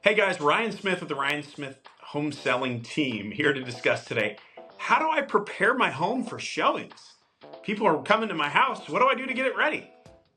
Hey guys, Ryan Smith with the Ryan Smith Home Selling Team here to discuss today. How do I prepare my home for showings? People are coming to my house. What do I do to get it ready?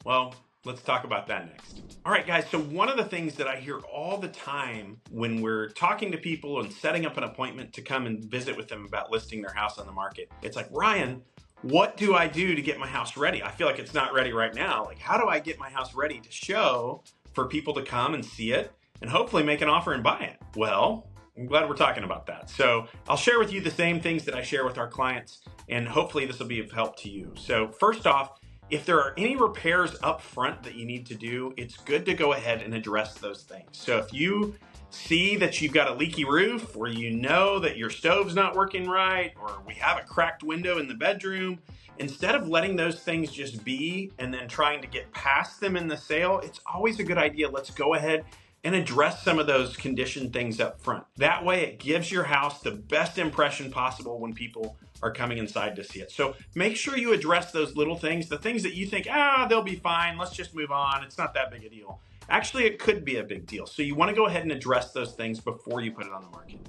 Well, let's talk about that next. All right, guys. So one of the things that I hear all the time when we're talking to people and setting up an appointment to come and visit with them about listing their house on the market, it's like, Ryan, what do I do to get my house ready? I feel like it's not ready right now. Like, how do I get my house ready to show for people to come and see it and hopefully make an offer and buy it? Well, I'm glad we're talking about that. So I'll share with you the same things that I share with our clients, and hopefully this will be of help to you. So first off, if there are any repairs up front that you need to do, it's good to go ahead and address those things. So if you see that you've got a leaky roof, or you know that your stove's not working right, or we have a cracked window in the bedroom, instead of letting those things just be and then trying to get past them in the sale, it's always a good idea. Let's go ahead and address some of those condition things up front. That way it gives your house the best impression possible when people are coming inside to see it. So make sure you address those little things, the things that you think, they'll be fine, let's just move on, it's not that big a deal. Actually, it could be a big deal. So you want to go ahead and address those things before you put it on the market.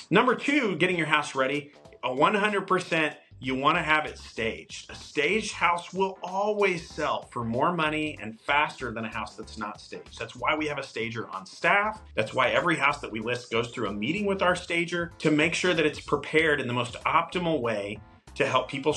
Number two, getting your house ready, 100%, you want to have it staged. A staged house will always sell for more money and faster than a house that's not staged. That's why we have a stager on staff. That's why every house that we list goes through a meeting with our stager to make sure that it's prepared in the most optimal way to help people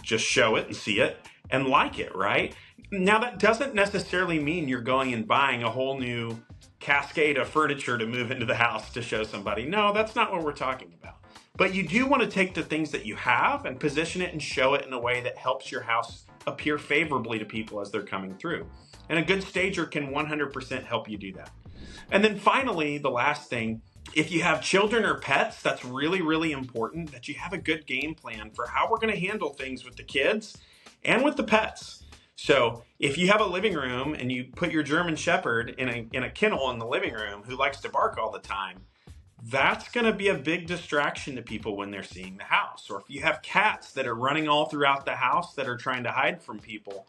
just show it and see it and like it, right? Now, that doesn't necessarily mean you're going and buying a whole new cascade of furniture to move into the house to show somebody. No, that's not what we're talking about. But you do want to take the things that you have and position it and show it in a way that helps your house appear favorably to people as they're coming through. And a good stager can 100% help you do that. And then finally, the last thing, if you have children or pets, that's really, really important that you have a good game plan for how we're going to handle things with the kids and with the pets. So if you have a living room and you put your German Shepherd in a kennel in the living room who likes to bark all the time, that's going to be a big distraction to people when they're seeing the house. Or if you have cats that are running all throughout the house that are trying to hide from people,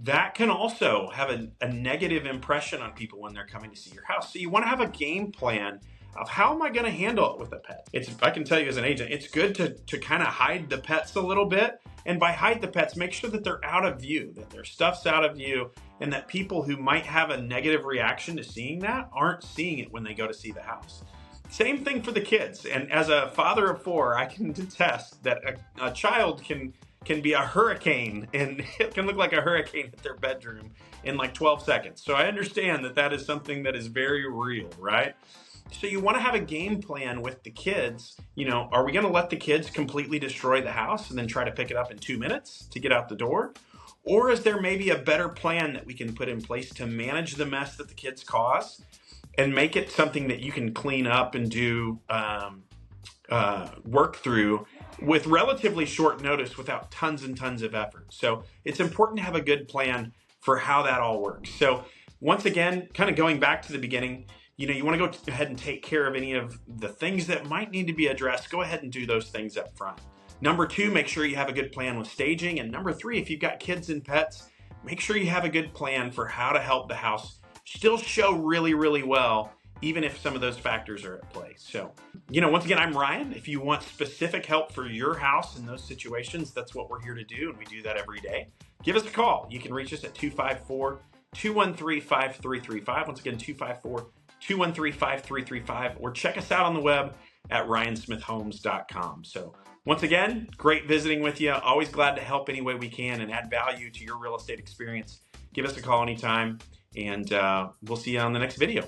that can also have a negative impression on people when they're coming to see your house. So you want to have a game plan of how am I going to handle it with a pet. I can tell you as an agent, it's good to kind of hide the pets a little bit. And by hide the pets, make sure that they're out of view, that their stuff's out of view, and that people who might have a negative reaction to seeing that aren't seeing it when they go to see the house. Same thing for the kids. And as a father of four, I can attest that a child can be a hurricane, and it can look like a hurricane at their bedroom in like 12 seconds. So I understand that is something that is very real, right? So you want to have a game plan with the kids. Are we going to let the kids completely destroy the house and then try to pick it up in 2 minutes to get out the door? Or is there maybe a better plan that we can put in place to manage the mess that the kids cause and make it something that you can clean up and do work through with relatively short notice without tons and tons of effort? So it's important to have a good plan for how that all works. So once again, kind of going back to the beginning, you want to go ahead and take care of any of the things that might need to be addressed. Go ahead and do those things up front. Number two, make sure you have a good plan with staging. And number three, if you've got kids and pets, make sure you have a good plan for how to help the house still show really, really well, even if some of those factors are at play. So, once again, I'm Ryan. If you want specific help for your house in those situations, that's what we're here to do, and we do that every day. Give us a call. You can reach us at 254-213-5335. Once again, 254-213-5335, or check us out on the web at ryansmithhomes.com. So once again, great visiting with you. Always glad to help any way we can and add value to your real estate experience. Give us a call anytime, and we'll see you on the next video.